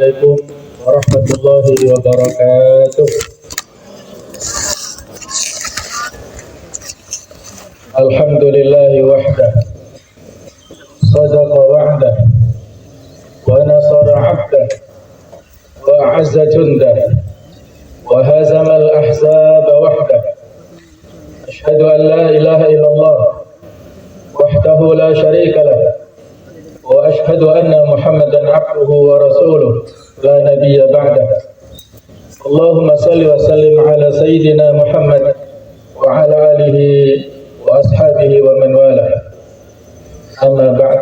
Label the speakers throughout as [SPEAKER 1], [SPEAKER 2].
[SPEAKER 1] Assalamualaikum warahmatullahi wabarakatuh. Alhamdulillahi wahdah, sadaqa wa'dah, wa nasara 'abdah, wa a'azza jundah, wa hazama al-ahzaba wahdah. Ashhadu an la ilaha illallah wahdahu la syarika lah, wa ashhadu anna Muhammadan 'abduhu wa rasuluh la nabiyya ba'dah. Allahumma salli wa sallim ala sayyidina Muhammad wa ala alihi wa ashabihi wa man wala. Amma ba'd.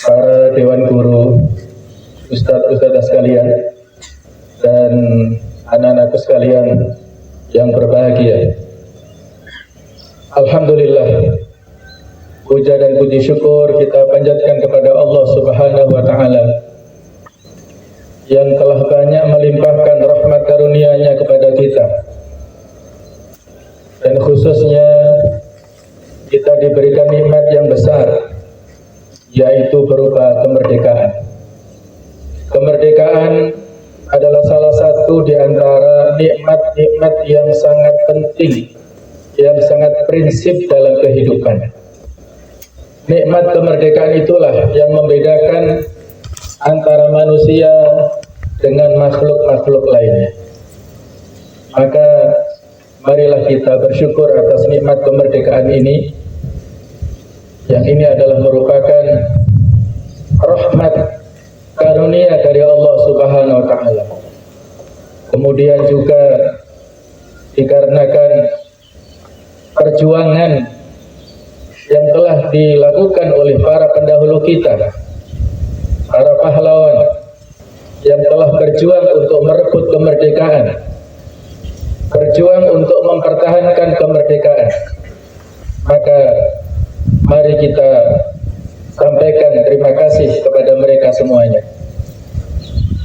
[SPEAKER 1] Para dewan guru, ustadz-ustadzah sekalian, dan anak-anakku sekalian yang berbahagia, alhamdulillah, puja dan puji syukur kita panjatkan kepada Allah Subhanahu wa ta'ala yang telah banyak melimpahkan rahmat karunia-Nya kepada kita, dan khususnya kita diberikan nikmat yang besar, yaitu berupa kemerdekaan. Kemerdekaan adalah salah satu di antara nikmat-nikmat yang sangat penting, yang sangat prinsip dalam kehidupan. Nikmat kemerdekaan itulah yang membedakan antara manusia dengan makhluk-makhluk lainnya. Maka marilah kita bersyukur atas nikmat kemerdekaan ini, yang ini adalah merupakan rahmat karunia dari Allah Subhanahu wa ta'ala. Kemudian juga dikarenakan perjuangan yang telah dilakukan oleh para pendahulu kita, para pahlawan yang telah berjuang untuk merebut kemerdekaan, berjuang untuk mempertahankan kemerdekaan. Maka mari kita sampaikan terima kasih kepada mereka semuanya.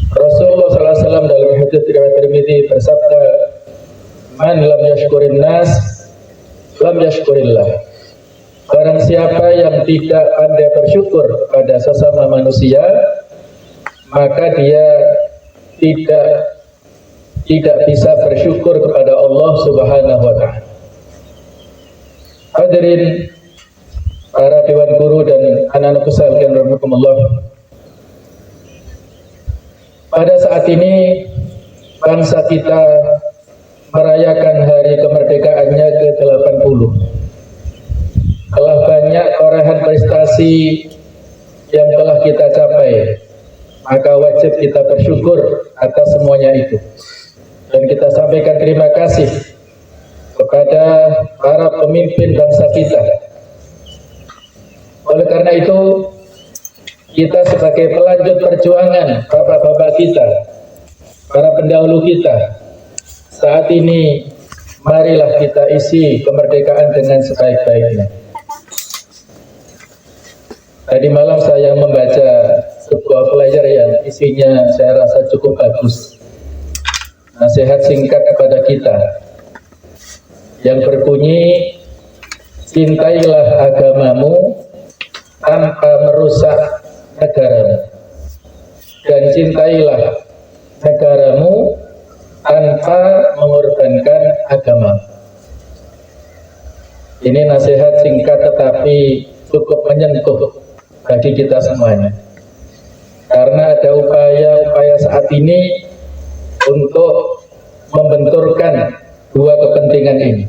[SPEAKER 1] Rasulullah SAW dalam hadits riwayat Tirmidzi bersabda, "Man lam yashkurin nas, lam yashkurillah." Barang siapa yang tidak pandai bersyukur pada sesama manusia, maka dia tidak bisa bersyukur kepada Allah Subhanahu wa ta'ala. Hadirin para dewan guru dan anak-anakku sekalian rahimakumullah. Pada saat ini bangsa kita merayakan hari kemerdekaannya ke-80. Telah banyak torehan prestasi yang telah kita capai, maka wajib kita bersyukur atas semuanya itu. Dan kita sampaikan terima kasih kepada para pemimpin bangsa kita. Oleh karena itu, kita sebagai pelanjut perjuangan bapak-bapak kita, para pendahulu kita, saat ini marilah kita isi kemerdekaan dengan sebaik-baiknya. Tadi malam saya membaca sebuah flyer yang isinya saya rasa cukup bagus. Nasihat singkat kepada kita yang berbunyi, cintailah agamamu tanpa merusak negaramu, dan cintailah negaramu tanpa mengorbankan agama. Ini nasihat singkat tetapi cukup menyentuh bagi kita semuanya, karena ada upaya-upaya saat ini untuk membenturkan dua kepentingan ini,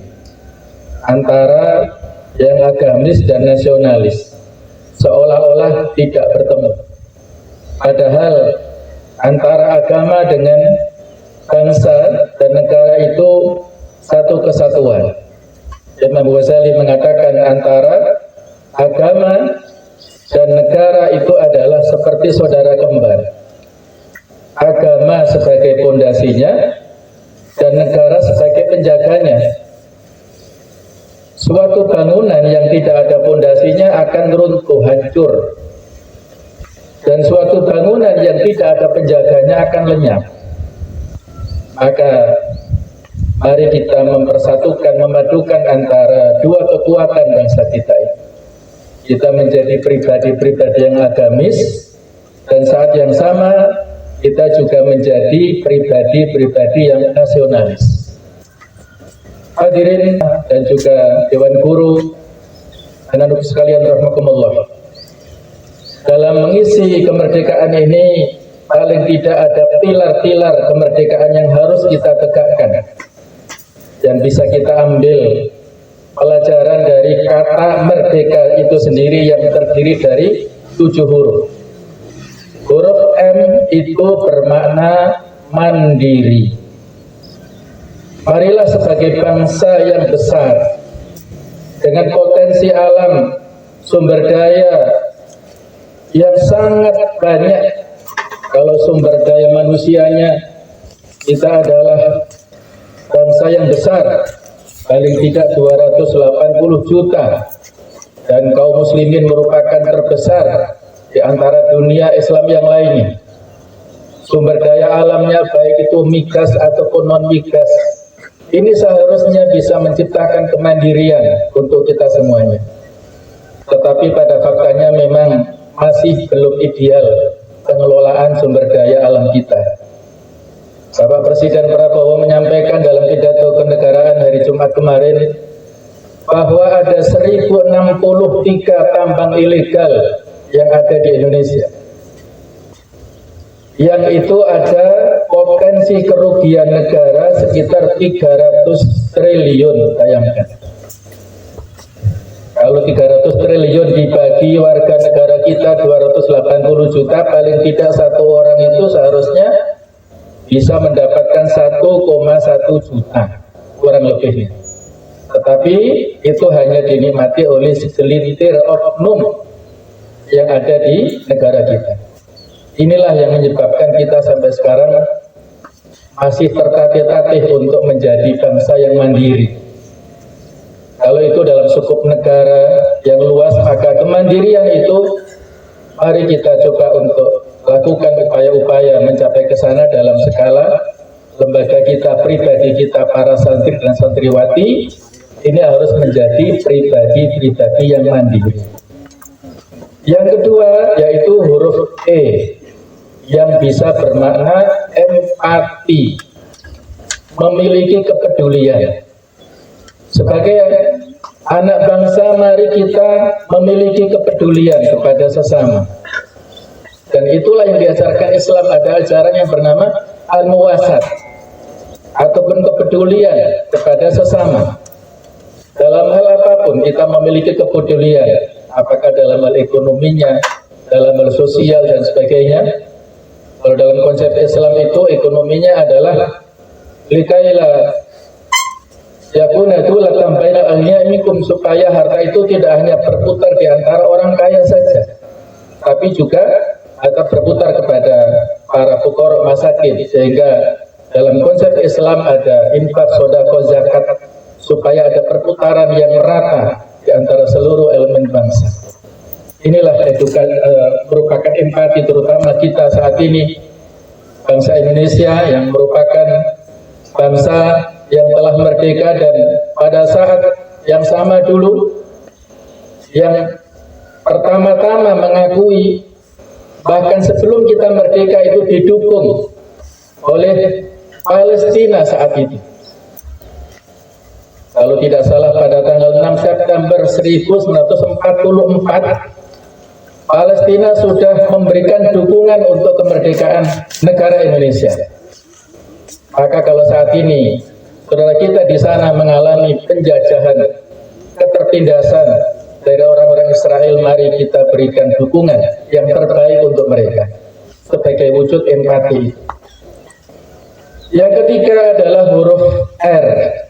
[SPEAKER 1] antara yang agamis dan nasionalis, seolah-olah tidak bertemu. Padahal antara agama dengan bangsa dan negara itu satu kesatuan. Imam Ghazali mengatakan antara agama dan negara itu adalah seperti saudara kembar. Agama sebagai pondasinya dan negara sebagai penjaganya. Suatu bangunan yang tidak ada pondasinya akan runtuh, hancur. Dan suatu bangunan yang tidak ada penjaganya akan lenyap. Maka mari kita mempersatukan, memadukan antara dua kekuatan bangsa kita ini. Kita menjadi pribadi-pribadi yang agamis, dan saat yang sama kita juga menjadi pribadi-pribadi yang nasionalis. Hadirin dan juga Dewan Guru, anak-anak sekalian rahimakumullah. Dalam mengisi kemerdekaan ini, paling tidak ada pilar-pilar kemerdekaan yang harus kita tegakkan. Dan bisa kita ambil pelajaran dari kata merdeka itu sendiri yang terdiri dari 7 huruf. Huruf M itu bermakna mandiri. Marilah sebagai bangsa yang besar, dengan potensi alam, sumber daya yang sangat banyak. Kalau sumber daya manusianya, kita adalah bangsa yang besar, paling tidak 280 juta, dan kaum muslimin merupakan terbesar di antara dunia Islam yang lainnya. Sumber daya alamnya baik itu migas ataupun non migas, ini seharusnya bisa menciptakan kemandirian untuk kita semuanya. Tetapi pada faktanya memang masih belum ideal pengelolaan sumber daya alam kita. Bapak Presiden Prabowo menyampaikan dalam pidato kenegaraan hari Jumat kemarin bahwa ada 1063 tambang ilegal yang ada di Indonesia. Yang itu ada potensi kerugian negara sekitar 300 triliun, bayangkan. Kalau 300 triliun dibagi warga negara kita 280 juta, paling tidak satu orang itu seharusnya bisa mendapatkan 1,1 juta kurang lebihnya. Tetapi itu hanya dinikmati oleh segelintir oknum yang ada di negara kita. Inilah yang menyebabkan kita sampai sekarang masih tertatih-tatih untuk menjadi bangsa yang mandiri. Kalau itu dalam skup negara yang luas, maka kemandirian itu mari kita coba untuk lakukan upaya-upaya mencapai ke sana dalam skala lembaga kita, pribadi kita, para santri dan santriwati. Ini harus menjadi pribadi-pribadi yang mandiri. Yang kedua yaitu huruf E yang bisa bermakna empati, memiliki kepedulian. Sebagai anak bangsa, mari kita memiliki kepedulian kepada sesama. Dan itulah yang diajarkan Islam. Ada ajaran yang bernama al-muwasat, ataupun kepedulian kepada sesama. Dalam hal apapun kita memiliki kepedulian, apakah dalam hal ekonominya, dalam hal sosial dan sebagainya. Kalau dalam konsep Islam itu ekonominya adalah likaila yakuna dulatan bainal aghniya'ikum, supaya harta itu tidak hanya berputar di antara orang kaya saja, tapi juga akan berputar kepada para fuqara masakin. Sehingga dalam konsep Islam ada infak, sedekah, zakat, supaya ada perputaran yang merata di antara seluruh elemen bangsa. Inilah merupakan empati, terutama kita saat ini, bangsa Indonesia yang merupakan bangsa yang telah merdeka, dan pada saat yang sama dulu yang pertama-tama mengakui, bahkan sebelum kita merdeka itu didukung oleh Palestina saat itu. Kalau tidak salah pada tanggal 6 September 1944 Palestina sudah memberikan dukungan untuk kemerdekaan negara Indonesia. Maka kalau saat ini saudara kita di sana mengalami penjajahan, ketertindasan dari orang-orang Israel, mari kita berikan dukungan yang terbaik untuk mereka sebagai wujud empati. Yang ketiga adalah huruf R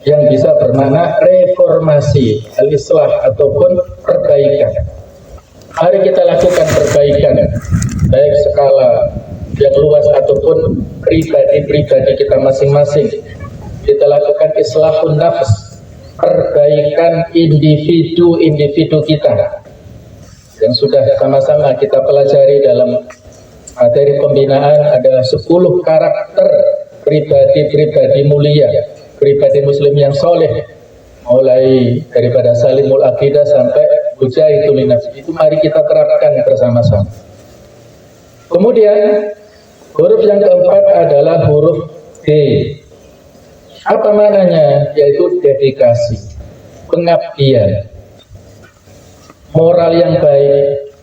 [SPEAKER 1] yang bisa bermakna reformasi, al-islah ataupun perbaikan. Mari kita lakukan perbaikan, baik skala yang luas ataupun pribadi-pribadi kita masing-masing. Kita lakukan islahun nafs, perbaikan individu-individu kita yang sudah sama-sama kita pelajari dalam materi pembinaan. Ada 10 karakter pribadi-pribadi mulia, pribadi muslim yang soleh, mulai daripada salimul aqidah sampai mujahidul nafs. Itu mari kita terapkan bersama-sama. Kemudian Huruf yang keempat adalah huruf D. Apa maknanya? Yaitu dedikasi, pengabdian, moral yang baik,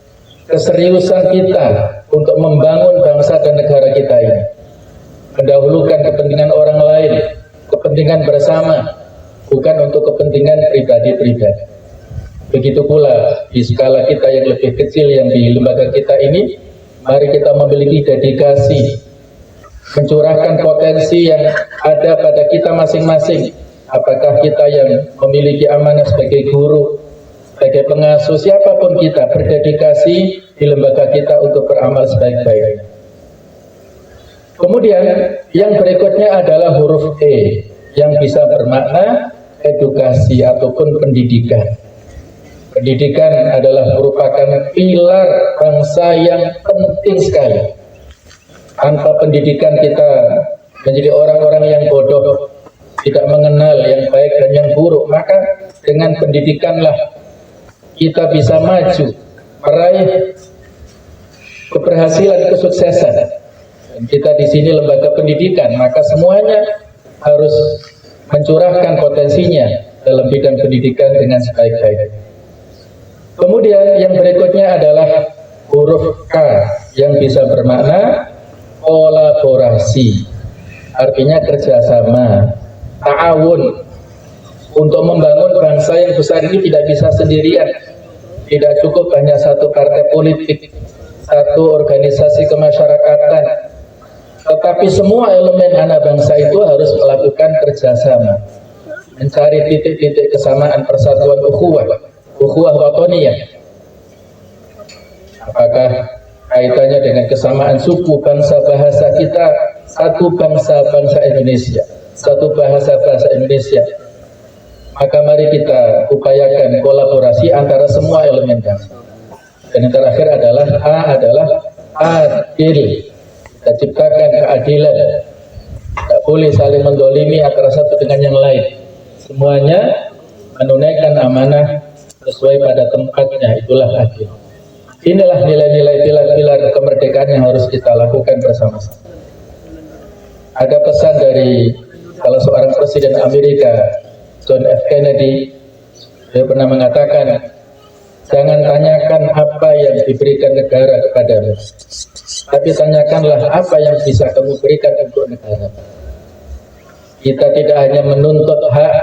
[SPEAKER 1] keseriusan kita untuk membangun bangsa dan negara kita ini, mendahulukan kepentingan orang lain, kepentingan bersama, bukan untuk kepentingan pribadi-pribadi. Begitu pula di skala kita yang lebih kecil yang di lembaga kita ini, mari kita memiliki dedikasi, mencurahkan potensi yang ada pada kita masing-masing. Apakah kita yang memiliki amanah sebagai guru, sebagai pengasuh, siapapun kita, berdedikasi di lembaga kita untuk beramal sebaik-baiknya. Kemudian yang berikutnya adalah huruf E, yang bisa bermakna edukasi ataupun pendidikan. Pendidikan adalah merupakan pilar bangsa yang penting sekali. Tanpa pendidikan kita menjadi orang-orang yang bodoh, tidak mengenal yang baik dan yang buruk. Maka dengan pendidikanlah kita bisa maju, meraih keberhasilan, kesuksesan. Dan kita di sini lembaga pendidikan, maka semuanya harus mencurahkan potensinya dalam bidang pendidikan dengan sebaik-baiknya. Kemudian yang berikutnya adalah huruf K, yang bisa bermakna kolaborasi, artinya kerjasama, ta'awun. Untuk membangun bangsa yang besar ini tidak bisa sendirian, tidak cukup hanya satu partai politik, satu organisasi kemasyarakatan, tetapi semua elemen anak bangsa itu harus melakukan kerjasama, mencari titik-titik kesamaan, persatuan, ukhuwah watoniyah. Apakah kaitannya dengan kesamaan suku, bangsa, bahasa kita, satu bangsa Indonesia, satu bahasa Indonesia. Maka mari kita upayakan kolaborasi antara semua elemen bangsa. Dan yang terakhir adalah A, adalah adil. Kita ciptakan keadilan. Tidak boleh saling mendolimi antara satu dengan yang lain. Semuanya menunaikan amanah sesuai pada tempatnya, itulah adil. Inilah nilai-nilai pilar-pilar kemerdekaan yang harus kita lakukan bersama-sama. Ada pesan dari salah seorang presiden Amerika, John F. Kennedy. Dia pernah mengatakan, jangan tanyakan apa yang diberikan negara kepadamu, tapi tanyakanlah apa yang bisa kamu berikan untuk negara. Kita tidak hanya menuntut hak,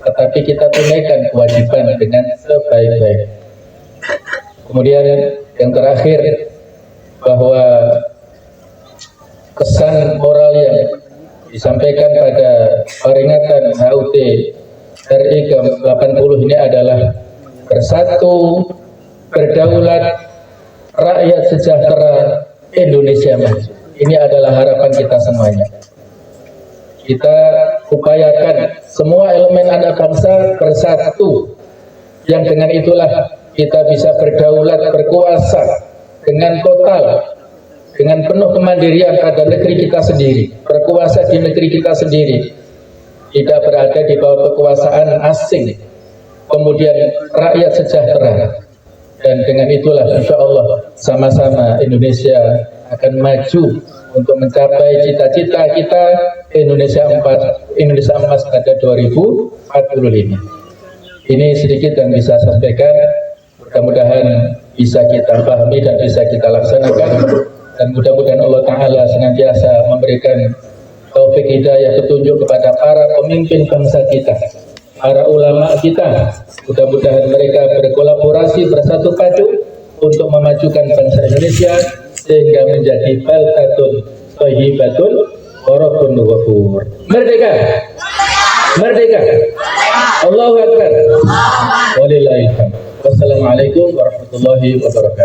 [SPEAKER 1] tetapi kita tunaikan kewajiban dengan sebaik-baiknya. Kemudian yang terakhir, bahwa kesan moral yang disampaikan pada peringatan HUT RI ke-80 ini adalah bersatu, berdaulat, rakyat sejahtera, Indonesia maju. Ini adalah harapan kita semuanya. Kita upayakan semua elemen anak bangsa bersatu, yang dengan itulah kita bisa berdaulat, berkuasa dengan total, dengan penuh kemandirian pada negeri kita sendiri, berkuasa di negeri kita sendiri, tidak berada di bawah kekuasaan asing, kemudian rakyat sejahtera. Dan dengan itulah insya Allah sama-sama Indonesia akan maju untuk mencapai cita-cita kita Indonesia emas pada 2045. Ini sedikit yang bisa saya sampaikan. Mudah-mudahan bisa kita pahami dan bisa kita laksanakan, dan mudah-mudahan Allah Ta'ala senantiasa memberikan taufik hidayah petunjuk kepada para pemimpin bangsa kita, para ulama kita. Mudah-mudahan mereka berkolaborasi, bersatu padu untuk memajukan bangsa Indonesia sehingga menjadi baldatun thayyibatun wa rabbun ghafur. Merdeka! Merdeka! Allahu Akbar! Walillahil hamd. Wassalamualaikum warahmatullahi wabarakatuh.